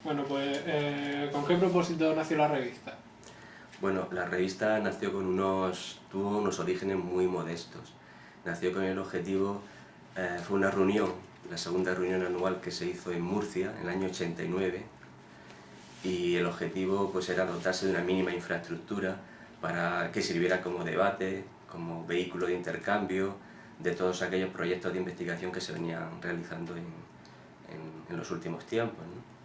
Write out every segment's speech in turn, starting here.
Bueno, pues, ¿con qué propósito nació la revista? Bueno, la revista nació tuvo unos orígenes muy modestos. Nació con el objetivo, fue una reunión, la segunda reunión anual que se hizo en Murcia en el año 89, y el objetivo pues era dotarse de una mínima infraestructura para que sirviera como debate, como vehículo de intercambio de todos aquellos proyectos de investigación que se venían realizando en los últimos tiempos, ¿no?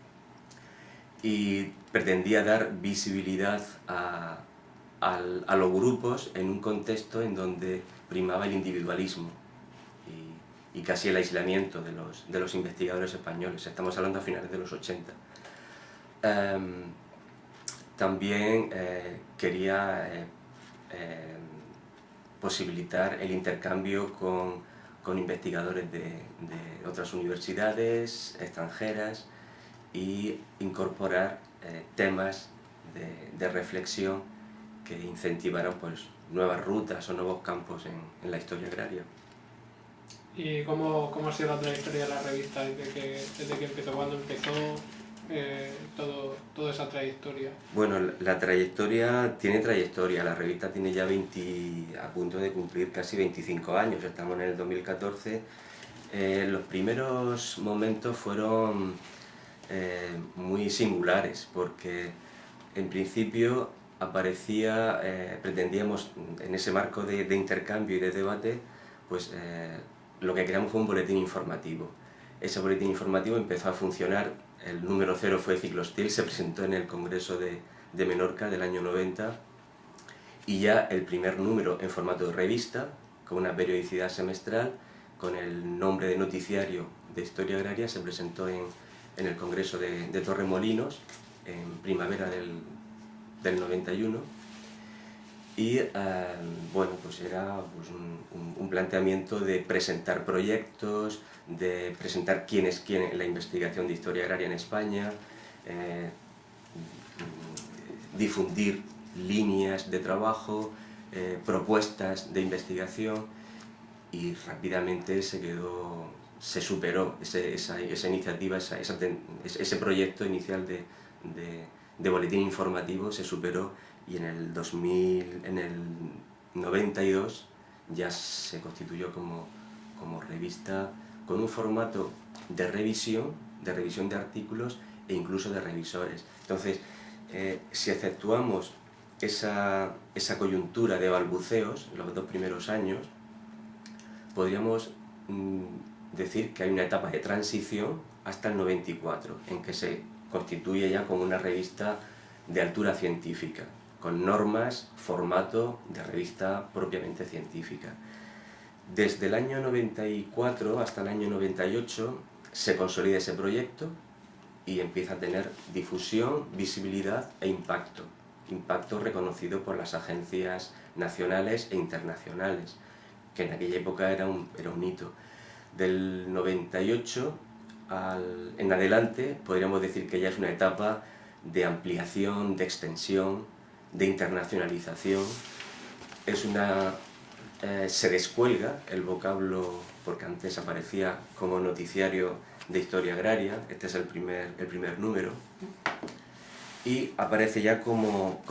Y pretendía dar visibilidad a los grupos en un contexto en donde primaba el individualismo y casi el aislamiento de los investigadores españoles. Estamos hablando a finales de los 80. También quería posibilitar el intercambio con investigadores de otras universidades extranjeras y incorporar temas de reflexión que incentivaran pues, nuevas rutas o nuevos campos en la historia agraria. ¿Y cómo ha sido la trayectoria de la revista desde que empezó? ¿Cuándo empezó toda esa trayectoria? Bueno, la trayectoria tiene trayectoria. La revista tiene ya a punto de cumplir casi 25 años. Estamos en el 2014. Los primeros momentos fueron muy singulares, porque en principio pretendíamos en ese marco de intercambio y de debate, pues lo que creamos fue un boletín informativo. Ese boletín informativo empezó a funcionar, el número 0 fue Ciclostil, se presentó en el Congreso de Menorca del año 90, y ya el primer número en formato de revista, con una periodicidad semestral, con el nombre de Noticiario de Historia Agraria, se presentó en el Congreso de Torremolinos en primavera del 91, y bueno, pues era pues un planteamiento de presentar proyectos, de presentar quién es quién en la investigación de historia agraria en España, difundir líneas de trabajo, propuestas de investigación, y rápidamente se superó esa iniciativa, ese proyecto inicial de boletín informativo se superó, y en el 92 ya se constituyó como revista con un formato de revisión de artículos e incluso de revisores. Entonces, si exceptuamos esa coyuntura de balbuceos, los 2 primeros años, podríamos decir que hay una etapa de transición hasta el 94, en que se constituye ya como una revista de altura científica, con normas, formato de revista propiamente científica. Desde el año 94 hasta el año 98 se consolida ese proyecto y empieza a tener difusión, visibilidad e impacto reconocido por las agencias nacionales e internacionales, que en aquella época era un hito. Del 98 en adelante podríamos decir que ya es una etapa de ampliación, de extensión, de internacionalización. Se descuelga el vocablo, porque antes aparecía como Noticiario de Historia Agraria, este es el primer número, y aparece ya como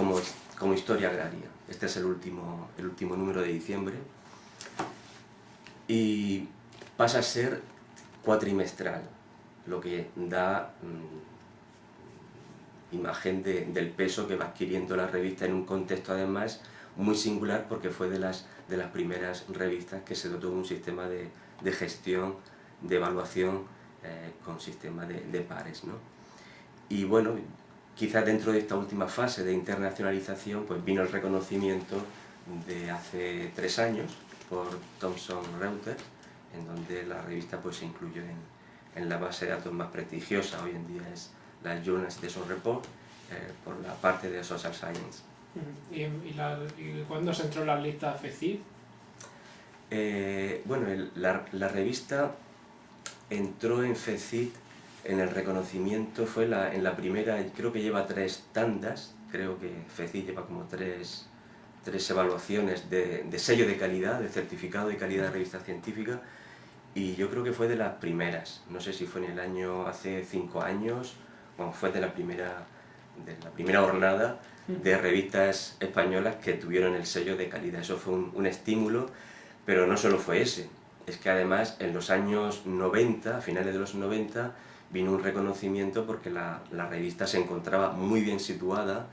Historia Agraria. Este es el último número de diciembre, y pasa a ser cuatrimestral, lo que da imagen del peso que va adquiriendo la revista en un contexto además muy singular, porque fue de las primeras revistas que se dotó de un sistema de gestión, de evaluación con sistema de pares, ¿no? Y bueno, quizás dentro de esta última fase de internacionalización pues vino el reconocimiento de hace 3 años por Thomson Reuters, en donde la revista pues se incluyó en la base de datos más prestigiosa hoy en día, es la Journal Citation Report, por la parte de Social Science. ¿Y cuándo se entró en las listas FECID? Bueno, la revista entró en FECID, en el reconocimiento, fue en la primera, creo que lleva 3 tandas, creo que FECID lleva como 3 evaluaciones de sello de calidad, de certificado de calidad de revista científica, y yo creo que fue de las primeras. No sé si fue en el año, hace 5 años bueno, fue de la primera jornada de revistas españolas que tuvieron el sello de calidad. Eso fue un estímulo, pero no solo fue ese, es que además en los años 90, a finales de los 90, vino un reconocimiento porque la revista se encontraba muy bien situada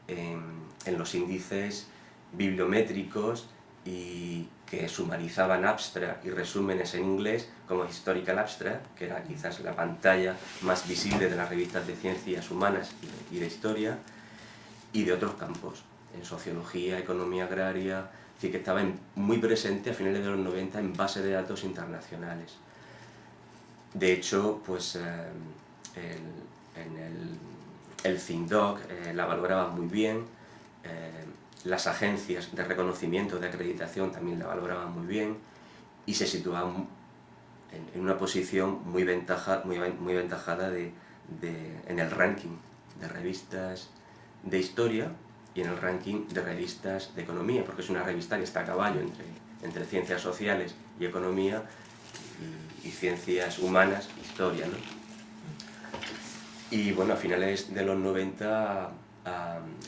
en los índices bibliométricos y que sumarizaban abstract y resúmenes en inglés como Historical Abstract, que era quizás la pantalla más visible de las revistas de ciencias humanas y de historia, y de otros campos, en sociología, economía agraria, es decir, que estaba muy presente a finales de los 90 en bases de datos internacionales. De hecho, pues el CINDOC la valoraba muy bien, las agencias de reconocimiento, de acreditación también la valoraban muy bien y se situaban en una posición muy ventajada en el ranking de revistas de historia y en el ranking de revistas de economía, porque es una revista que está a caballo entre ciencias sociales y economía y ciencias humanas, historia, ¿no? Y bueno, a finales de los 90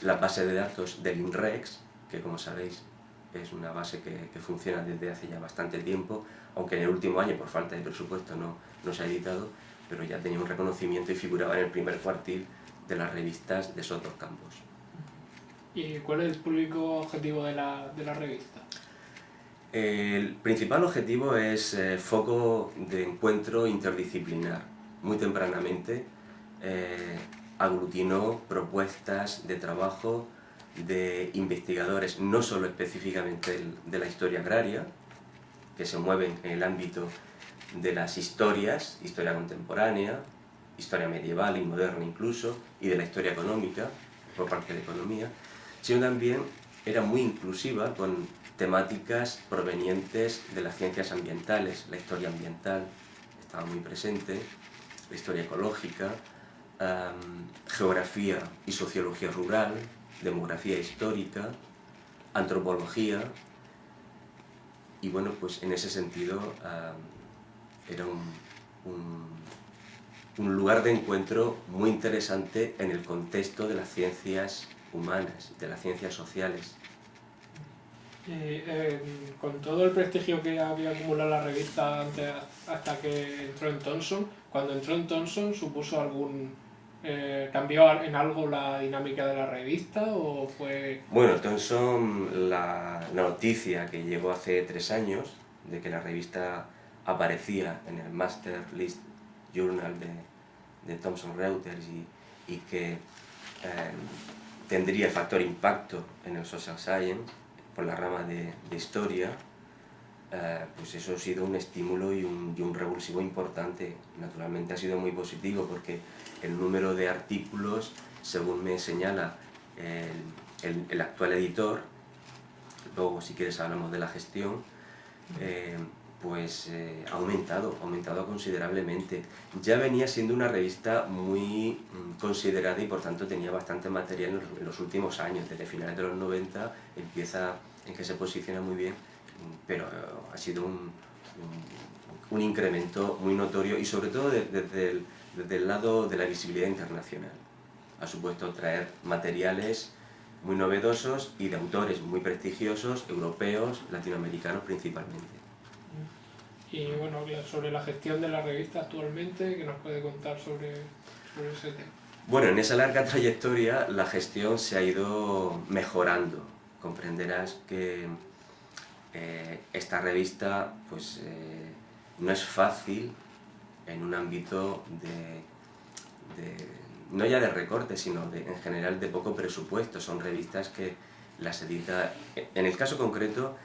la base de datos del INREX, que como sabéis es una base que funciona desde hace ya bastante tiempo, aunque en el último año por falta de presupuesto no se ha editado, pero ya tenía un reconocimiento y figuraba en el primer cuartil de las revistas de esos dos campos. ¿Y cuál es el público objetivo de la revista? El principal objetivo es foco de encuentro interdisciplinar. Muy tempranamente aglutinó propuestas de trabajo de investigadores, no solo específicamente de la historia agraria, que se mueven en el ámbito de las historias, historia contemporánea, historia medieval y moderna incluso, y de la historia económica, por parte de la economía, sino también era muy inclusiva con temáticas provenientes de las ciencias ambientales. La historia ambiental estaba muy presente, la historia ecológica, geografía y sociología rural, demografía histórica, antropología, y bueno, pues en ese sentido era un lugar de encuentro muy interesante en el contexto de las ciencias humanas, de las ciencias sociales. Con todo el prestigio que había acumulado la revista antes, hasta que entró en Thomson, cuando entró en Thomson ¿supuso cambió en algo la dinámica de la revista o fue...? Bueno, Thomson, la noticia que llegó hace 3 años de que la revista aparecía en el Master List Journal de Thomson Reuters y que tendría factor impacto en el Social Science por la rama de historia, pues eso ha sido un estímulo y un revulsivo importante. Naturalmente ha sido muy positivo porque el número de artículos, según me señala el actual editor, luego si quieres hablamos de la gestión, pues ha aumentado considerablemente. Ya venía siendo una revista muy considerada y por tanto tenía bastante material en los últimos años. Desde finales de los 90 empieza en que se posiciona muy bien, pero ha sido un incremento muy notorio y sobre todo desde el lado de la visibilidad internacional. Ha supuesto traer materiales muy novedosos y de autores muy prestigiosos, europeos, latinoamericanos principalmente. Y bueno, sobre la gestión de la revista actualmente, ¿qué nos puede contar sobre ese tema? Bueno, en esa larga trayectoria la gestión se ha ido mejorando. Comprenderás que esta revista pues, no es fácil en un ámbito no ya de recorte, sino en general de poco presupuesto. Son revistas que las edita... En el caso concreto,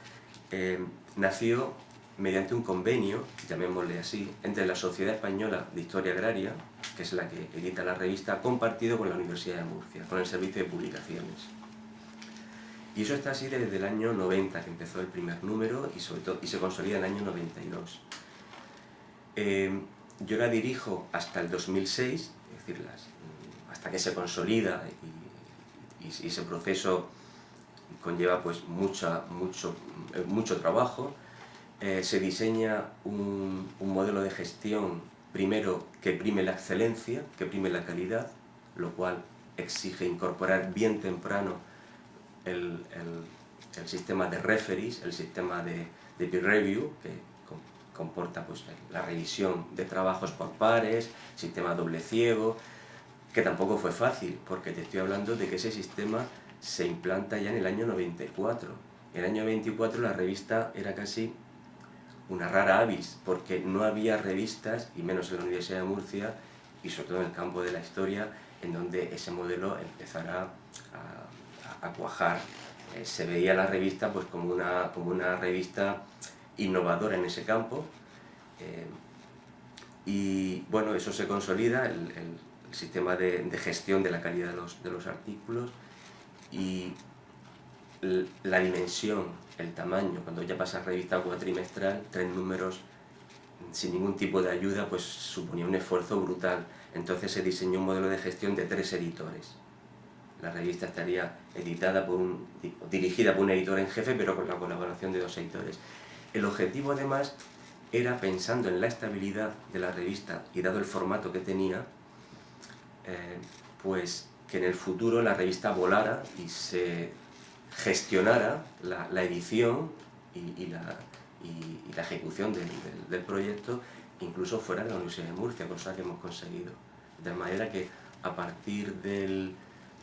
nació mediante un convenio, llamémosle así, entre la Sociedad Española de Historia Agraria, que es la que edita la revista, compartido con la Universidad de Murcia, con el Servicio de Publicaciones. Y eso está así desde el año 90, que empezó el primer número, y se consolida en el año 92. Yo la dirijo hasta el 2006, es decir, hasta que se consolida y ese proceso conlleva pues mucho trabajo. Se diseña un modelo de gestión, primero, que prime la excelencia, que prime la calidad, lo cual exige incorporar bien temprano el sistema de referees, el sistema de peer review, que comporta pues, la revisión de trabajos por pares, sistema doble ciego, que tampoco fue fácil, porque te estoy hablando de que ese sistema se implanta ya en el año 94. En el año 94 la revista era casi una rara avis, porque no había revistas, y menos en la Universidad de Murcia, y sobre todo en el campo de la historia, en donde ese modelo empezara a cuajar. Se veía la revista pues, como una revista innovadora en ese campo, y bueno, eso se consolida, el sistema de gestión de la calidad de los artículos, y la dimensión, el tamaño, cuando ya pasas revista cuatrimestral, 3 números sin ningún tipo de ayuda, pues suponía un esfuerzo brutal. Entonces se diseñó un modelo de gestión de 3 editores. La revista estaría editada dirigida por un editor en jefe, pero con la colaboración de 2 editores. El objetivo, además, era, pensando en la estabilidad de la revista y dado el formato que tenía, pues que en el futuro la revista volara y se gestionara la edición y la ejecución del proyecto incluso fuera de la Universidad de Murcia, cosa que hemos conseguido. De manera que a partir del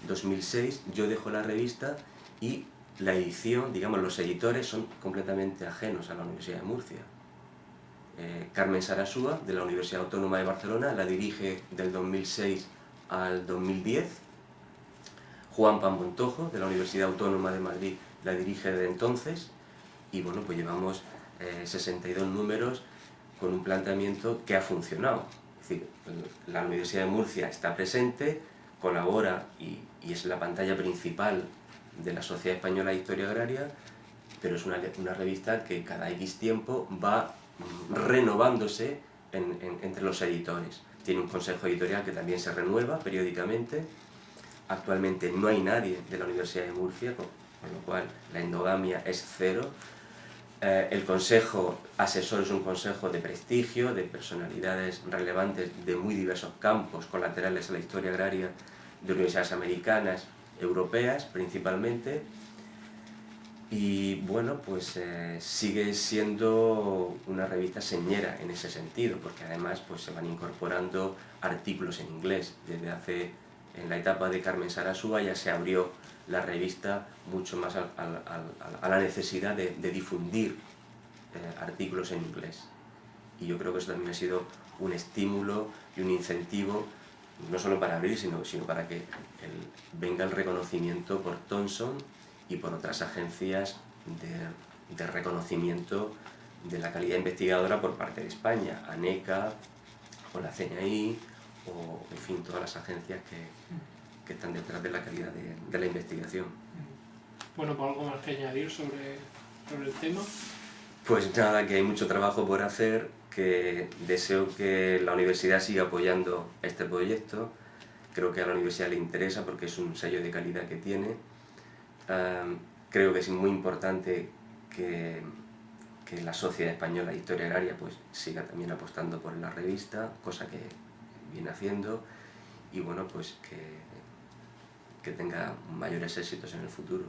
2006 yo dejo la revista y la edición, digamos, los editores son completamente ajenos a la Universidad de Murcia. Carmen Sarasúa, de la Universidad Autónoma de Barcelona, la dirige del 2006 al 2010. Juan Montojo, de la Universidad Autónoma de Madrid, la dirige desde entonces. Y bueno, pues llevamos 62 números con un planteamiento que ha funcionado. Es decir, la Universidad de Murcia está presente, colabora y es la pantalla principal de la Sociedad Española de Historia Agraria, pero es una revista que cada X tiempo va renovándose entre los editores. Tiene un consejo editorial que también se renueva periódicamente. Actualmente no hay nadie de la Universidad de Murcia, con lo cual la endogamia es cero. El consejo asesor es un consejo de prestigio, de personalidades relevantes de muy diversos campos colaterales a la historia agraria, de universidades americanas, europeas principalmente. Y bueno, pues sigue siendo una revista señera en ese sentido, porque además pues, se van incorporando artículos en inglés. En la etapa de Carmen Sarasúa ya se abrió la revista mucho más a la necesidad de difundir artículos en inglés. Y yo creo que eso también ha sido un estímulo y un incentivo, no solo para abrir, sino para que venga el reconocimiento por Thomson y por otras agencias de reconocimiento de la calidad investigadora por parte de España, ANECA o la CNI, o en fin, todas las agencias que están detrás de la calidad de la investigación. Bueno, pues algo más que añadir sobre el tema. Pues nada, que hay mucho trabajo por hacer, que deseo que la universidad siga apoyando este proyecto. Creo que a la universidad le interesa porque es un sello de calidad que tiene. Creo que es muy importante que la Sociedad Española de Historia Agraria pues, siga también apostando por la revista, cosa que viene haciendo, y bueno, pues que tenga mayores éxitos en el futuro.